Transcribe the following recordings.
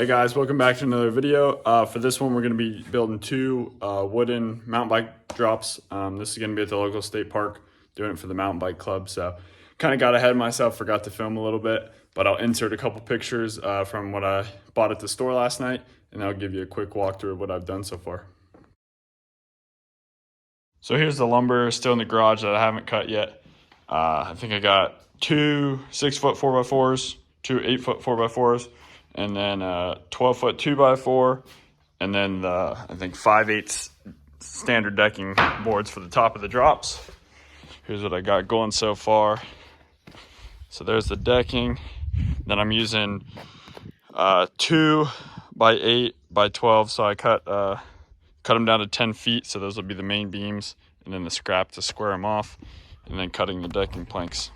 Hey guys, welcome back to another video. For this one, we're going to be building two wooden mountain bike drops. This is going to be at the local state park, doing it for the mountain bike club. So kind of got ahead of myself, forgot to film a little bit, but I'll insert a couple pictures from what I bought at the store last night, and I'll give you a quick walkthrough of what I've done so far. So here's the lumber still in the garage that I haven't cut yet. I think I got two 6-foot 4x4s, two 8-foot 4x4s, and then 12-foot 2x4, and then the, I think 5/8 standard decking boards for the top of the drops. Here's what I got going so far. So there's the decking. Then I'm using 2x8x12, so I cut them down to 10 feet, so those will be the main beams, and then the scrap to square them off, and then cutting the decking planks.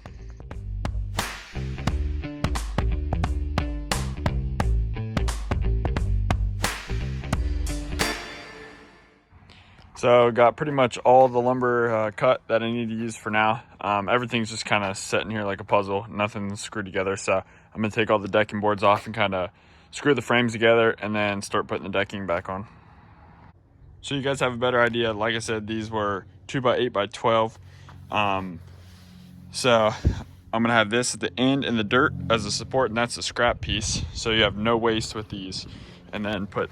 So got pretty much all the lumber cut that I need to use for now. Everything's just kind of sitting here like a puzzle, nothing's screwed together. So I'm gonna take all the decking boards off and kind of screw the frames together and then start putting the decking back on. So you guys have a better idea. Like I said, these were 2x8x12. So I'm gonna have this at the end in the dirt as a support, and that's the scrap piece. So you have no waste with these. And then put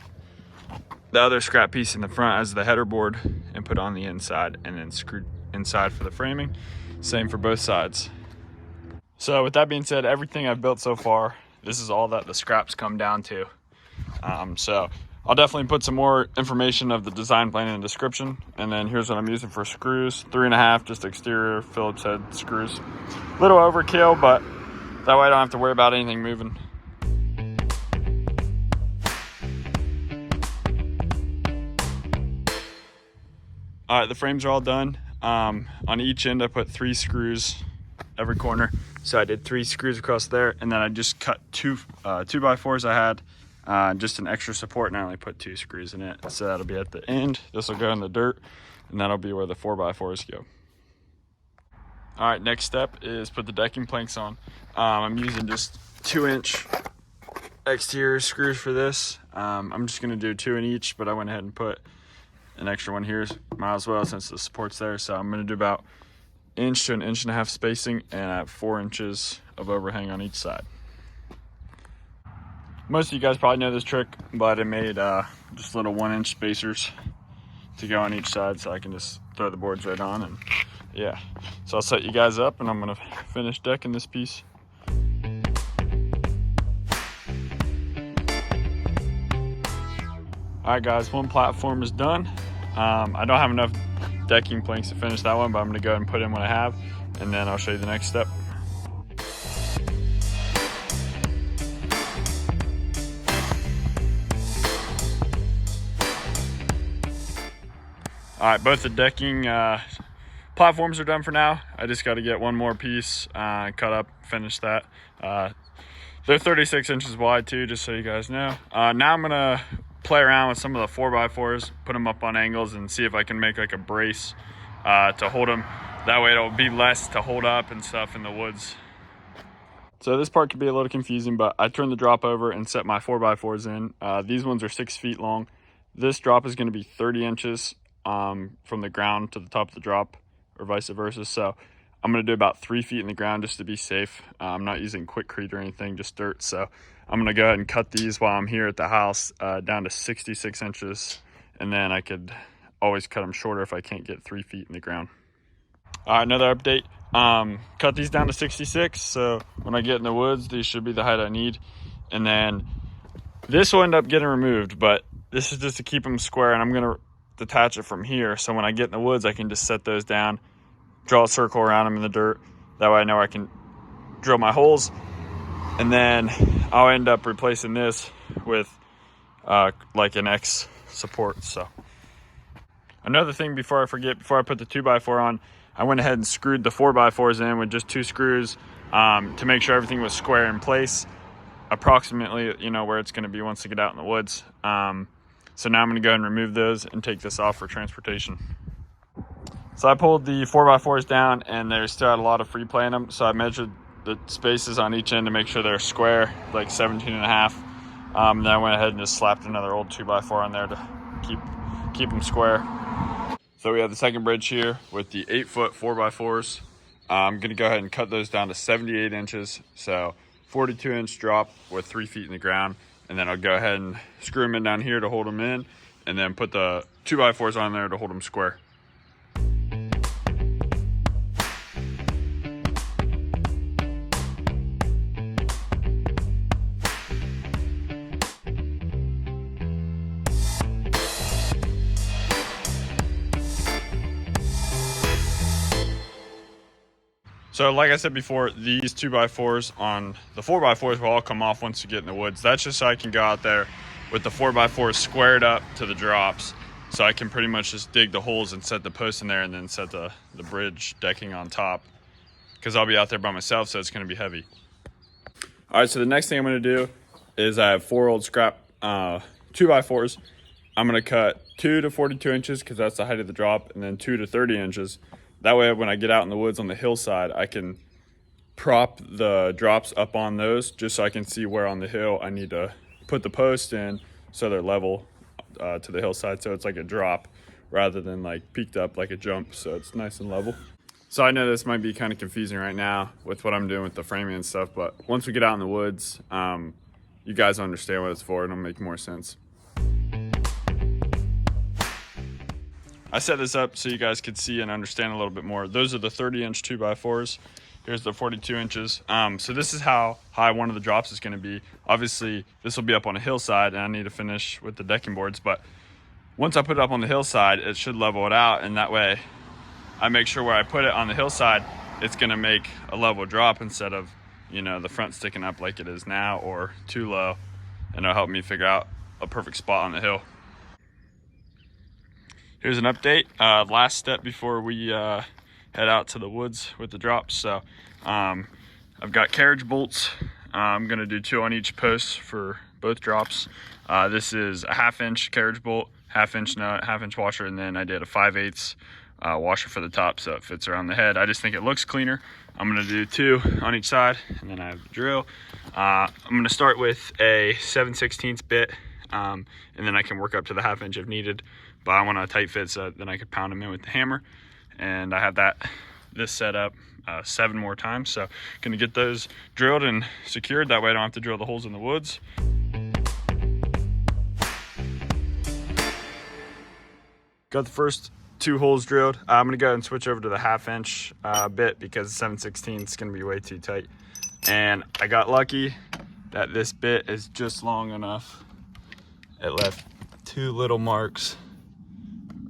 the other scrap piece in the front as the header board and put on the inside, and then screwed inside for the framing. Same for both sides. So with that being said, everything I've built so far, this is all that the scraps come down to. So I'll definitely put some more information of the design plan in the description. And then here's what I'm using for screws. 3.5, just exterior Phillips head screws. Little overkill, but that way I don't have to worry about anything moving. All right, the frames are all done. On each end, I put 3 screws every corner. So I did 3 screws across there, and then I just cut two 2x4s I had, just an extra support, and I only put 2 screws in it. So that'll be at the end. This will go in the dirt, and that'll be where the 4x4s go. All right, next step is put the decking planks on. I'm using just 2-inch exterior screws for this. I'm just gonna do 2 in each, but I went ahead and put an extra one here, might as well, since the support's there. So I'm gonna do about 1 to 1.5 inch spacing, and I have 4 inches of overhang on each side. Most of you guys probably know this trick, but I made just little 1-inch spacers to go on each side, so I can just throw the boards right on. And yeah, so I'll set you guys up, and I'm gonna finish decking this piece. All right guys, one platform is done. I don't have enough decking planks to finish that one, but I'm gonna go ahead and put in what I have, and then I'll show you the next step. All right, both the decking platforms are done for now. I just got to get one more piece cut up, finish that. They're 36 inches wide too, just so you guys know. Now I'm gonna play around with some of the 4x4s, put them up on angles, and see if I can make like a brace to hold them. That way it'll be less to hold up and stuff in the woods. So this part could be a little confusing, but I turned the drop over and set my 4x4s in. These ones are 6 feet long. This drop is gonna be 30 inches from the ground to the top of the drop, or vice versa. So I'm gonna do about 3 feet in the ground just to be safe. I'm not using quickcrete or anything, just dirt. So I'm gonna go ahead and cut these while I'm here at the house down to 66 inches. And then I could always cut them shorter if I can't get 3 feet in the ground. All right, another update. Cut these down to 66. So when I get in the woods, these should be the height I need. And then this will end up getting removed, but this is just to keep them square, and I'm gonna detach it from here. So when I get in the woods, I can just set those down, draw a circle around them in the dirt. That way I know I can drill my holes, and then I'll end up replacing this with like an X support. So another thing before I forget, before I put the 2x4 on, I went ahead and screwed the 4x4s in with just 2 screws to make sure everything was square in place, approximately, you know, where it's going to be once I get out in the woods. So now I'm going to go ahead and remove those and take this off for transportation. So I pulled the 4x4s down, and they still had a lot of free play in them. So I measured the spaces on each end to make sure they're square, like 17.5. Then I went ahead and just slapped another old 2x4 on there to keep them square. So we have the second bridge here with the 8-foot 4x4s. I'm gonna go ahead and cut those down to 78 inches. So 42-inch drop with 3 feet in the ground. And then I'll go ahead and screw them in down here to hold them in, and then put the 2x4s on there to hold them square. So like I said before, these 2x4s on the 4x4s will all come off once you get in the woods. That's just so I can go out there with the 4x4s squared up to the drops. So I can pretty much just dig the holes and set the posts in there, and then set the bridge decking on top. Because I'll be out there by myself, so it's gonna be heavy. All right, so the next thing I'm gonna do is I have 4 old scrap 2x4s. I'm gonna cut 2 to 42 inches because that's the height of the drop, and then 2 to 30 inches. That way, when I get out in the woods on the hillside, I can prop the drops up on those just so I can see where on the hill I need to put the post in so they're level to the hillside. So it's like a drop rather than like peaked up like a jump. So it's nice and level. So I know this might be kind of confusing right now with what I'm doing with the framing and stuff, but once we get out in the woods, you guys understand what it's for and it'll make more sense. I set this up so you guys could see and understand a little bit more. Those are the 30-inch 2x4s. Here's the 42 inches. So this is how high one of the drops is gonna be. Obviously, this will be up on a hillside and I need to finish with the decking boards, but once I put it up on the hillside, it should level it out, and that way I make sure where I put it on the hillside, it's gonna make a level drop instead of, you know, the front sticking up like it is now or too low, and it'll help me figure out a perfect spot on the hill. Here's an update, last step before we head out to the woods with the drops. So I've got carriage bolts. I'm gonna do 2 on each post for both drops. This is a 1/2-inch carriage bolt, 1/2-inch nut, 1/2-inch washer, and then I did a 5/8 washer for the top so it fits around the head. I just think it looks cleaner. I'm gonna do 2 on each side, and then I have the drill. I'm gonna start with a 7/16 bit, and then I can work up to the 1/2-inch if needed. But I want a tight fit so then I could pound them in with the hammer. And I have this set up 7 more times. So gonna get those drilled and secured. That way I don't have to drill the holes in the woods. Got the first 2 holes drilled. I'm gonna go ahead and switch over to the 1/2-inch bit because 7/16 is gonna be way too tight. And I got lucky that this bit is just long enough. It left 2 little marks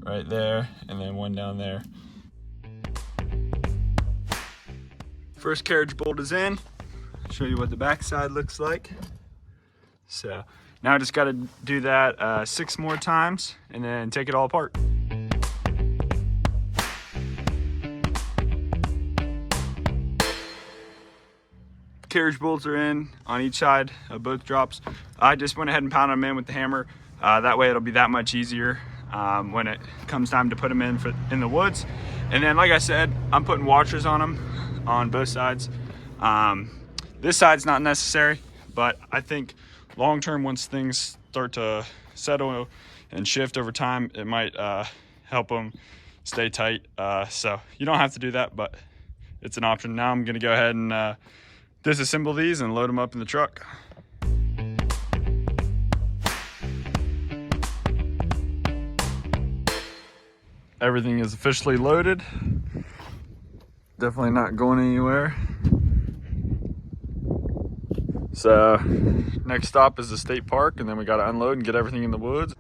right there, and then 1 down there. First carriage bolt is in. I'll show you what the back side looks like. So now I just got to do that 6 more times and then take it all apart. Carriage bolts are in on each side of both drops. I just went ahead and pounded them in with the hammer. That way it'll be that much easier when it comes time to put them in the woods. And then, like I said, I'm putting washers on them on both sides. This side's not necessary, but I think long term, once things start to settle and shift over time, it might help them stay tight. So you don't have to do that, but it's an option. Now I'm gonna go ahead and disassemble these and load them up in the truck. Everything is officially loaded. Definitely not going anywhere. So next stop is the state park, and then we got to unload and get everything in the woods.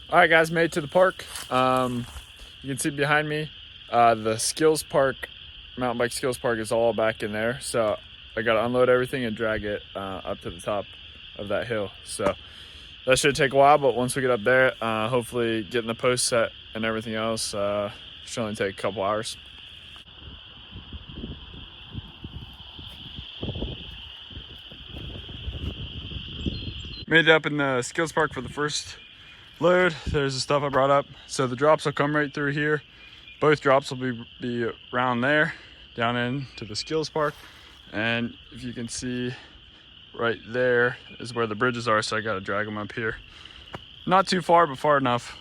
All right, guys, made it to the park. You can see behind me, the skills park, mountain bike skills park is all back in there. So I got to unload everything and drag it up to the top of that hill. So that should take a while, but once we get up there, hopefully getting the post set and everything else should only take a couple hours. Made it up in the skills park for the first load. There's the stuff I brought up. So the drops will come right through here. Both drops will be around there, down into the skills park. And if you can see, right there is where the bridges are, so I gotta drag them up here. Not too far, but far enough.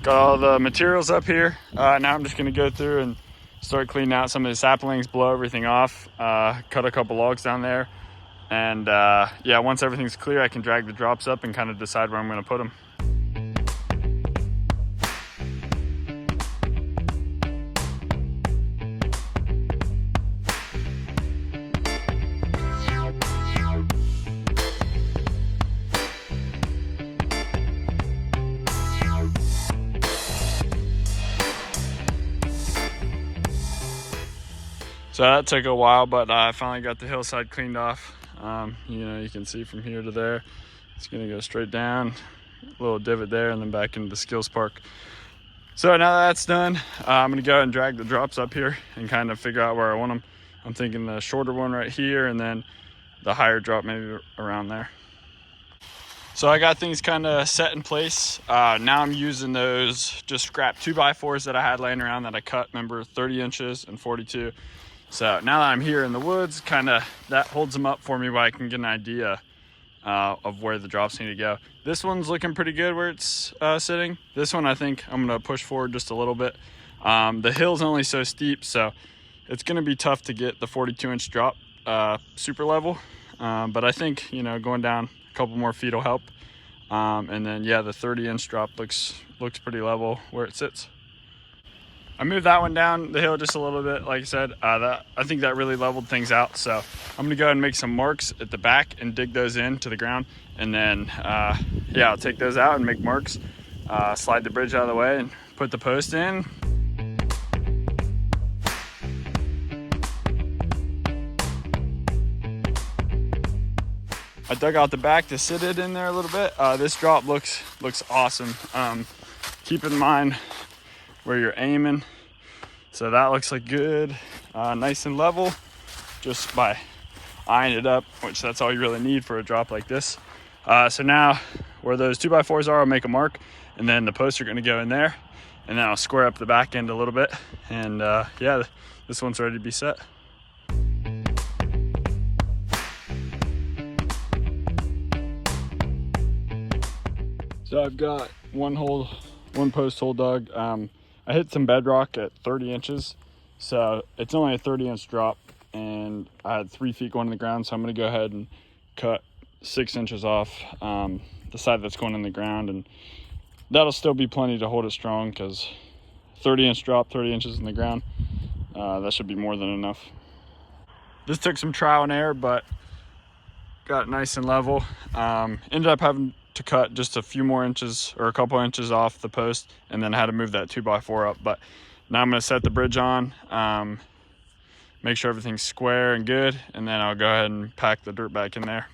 Got all the materials up here. Now I'm just gonna go through and start cleaning out some of the saplings, blow everything off, cut a couple logs down there. And yeah, once everything's clear, I can drag the drops up and kind of decide where I'm gonna put them. So that took a while, but I finally got the hillside cleaned off. You know, you can see from here to there, it's gonna go straight down, a little divot there, and then back into the skills park. So now that that's done, I'm gonna go ahead and drag the drops up here and kind of figure out where I want them. I'm thinking the shorter one right here, and then the higher drop maybe around there. So I got things kind of set in place. Now I'm using those just scrap 2x4s that I had laying around that I cut, remember, 30 inches and 42. So now that I'm here in the woods, kind of that holds them up for me where I can get an idea of where the drops need to go. This one's looking pretty good where it's sitting. This one I think I'm gonna push forward just a little bit. The hill's only so steep, so it's gonna be tough to get the 42-inch drop super level. But I think, you know, going down a couple more feet will help. And then yeah, the 30-inch drop looks pretty level where it sits. I moved that one down the hill just a little bit, like I said. I think that really leveled things out. So I'm gonna go ahead and make some marks at the back and dig those into the ground. And then, yeah, I'll take those out and make marks, slide the bridge out of the way and put the post in. I dug out the back to sit it in there a little bit. This drop looks awesome. Keep in mind where you're aiming. So that looks like good, nice and level, just by eyeing it up, which that's all you really need for a drop like this. So now where those 2x4s are, I'll make a mark, and then the posts are gonna go in there, and then I'll square up the back end a little bit. And yeah, this one's ready to be set. So I've got one post hole dug. I hit some bedrock at 30 inches, so it's only a 30-inch drop, and I had 3 feet going in the ground, so I'm gonna go ahead and cut 6 inches off the side that's going in the ground, and that'll still be plenty to hold it strong, because 30-inch drop, 30 inches in the ground, that should be more than enough. This took some trial and error, but got it nice and level. Ended up having to cut just a few more inches or a couple inches off the post, and then had to move that 2x4 up. But now I'm gonna set the bridge on, make sure everything's square and good, and then I'll go ahead and pack the dirt back in there.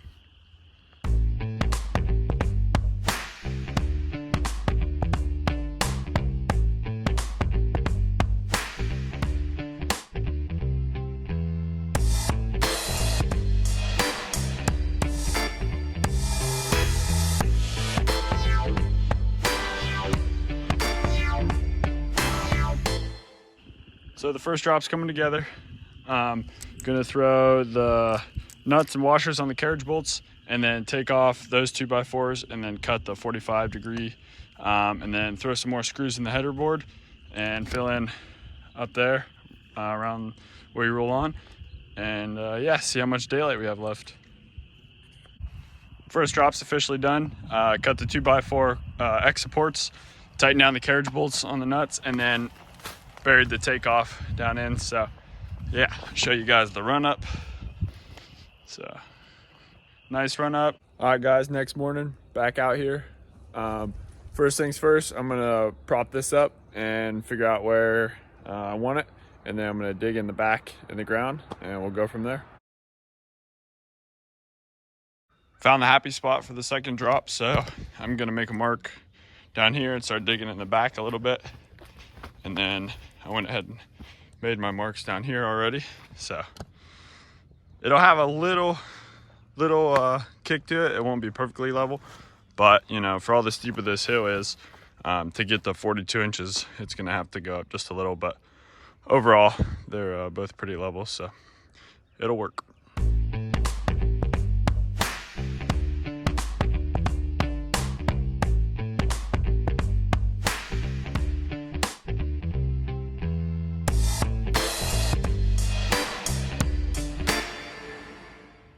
So the first drop's coming together. Gonna throw the nuts and washers on the carriage bolts, and then take off those 2x4s, and then cut the 45-degree, and then throw some more screws in the header board and fill in up there around where you roll on, and yeah, see how much daylight we have left. First drop's officially done. Cut the 2x4 X supports, tighten down the carriage bolts on the nuts, and then buried the takeoff down in. So yeah, show you guys the run up. So nice run up. All right guys, next morning back out here. First things first, I'm gonna prop this up and figure out where I want it, and then I'm gonna dig in the back in the ground, and we'll go from there. Found the happy spot for the second drop, so I'm gonna make a mark down here and start digging in the back a little bit. And then I went ahead and made my marks down here already. So it'll have a little little kick to it. It won't be perfectly level, but you know, for all the steeper this hill is, to get the 42 inches, it's gonna have to go up just a little, but overall, they're both pretty level, so it'll work.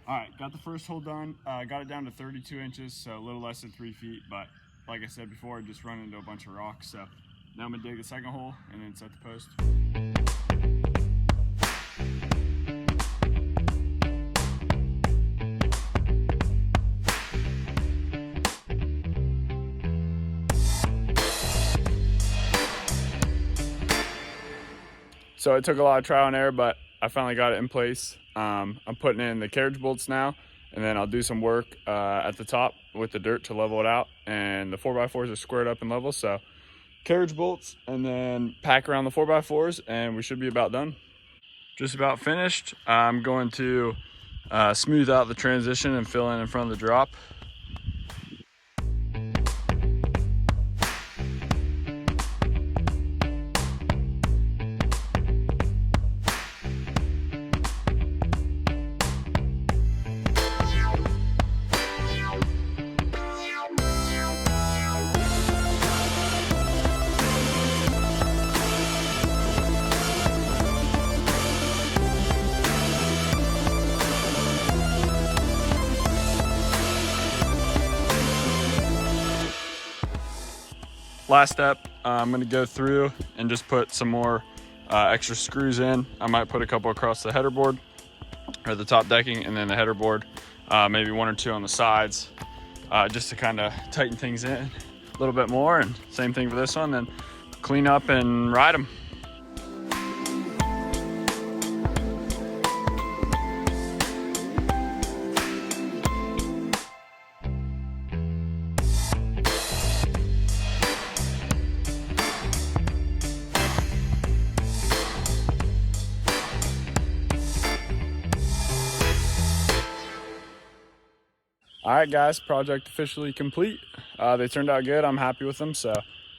All right, got the first hole done. Got it down to 32 inches, so a little less than 3 feet, but like I said before, I just run into a bunch of rocks. So now I'm gonna dig the second hole and then set the post. So it took a lot of trial and error, but I finally got it in place. I'm putting in the carriage bolts now, and then I'll do some work at the top with the dirt to level it out. And the 4x4s are squared up and level, so carriage bolts and then pack around the 4x4s, and we should be about done. Just about finished. I'm going to smooth out the transition and fill in front of the drop. Last step, I'm gonna go through and just put some more extra screws in. I might put a couple across the header board or the top decking, and then the header board, maybe 1 or 2 on the sides, just to kind of tighten things in a little bit more. And same thing for this one, then clean up and ride them. All right, guys, project officially complete. They turned out good. I'm happy with them. So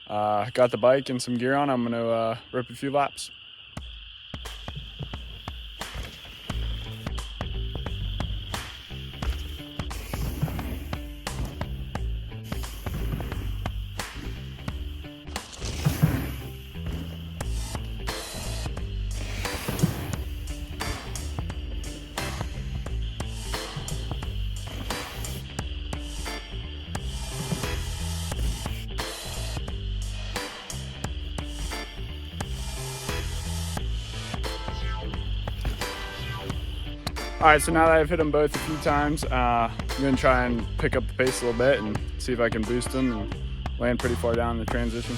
got the bike and some gear on. I'm gonna rip a few laps. All right, so now that I've hit them both a few times, I'm gonna try and pick up the pace a little bit and see if I can boost them and land pretty far down in the transition.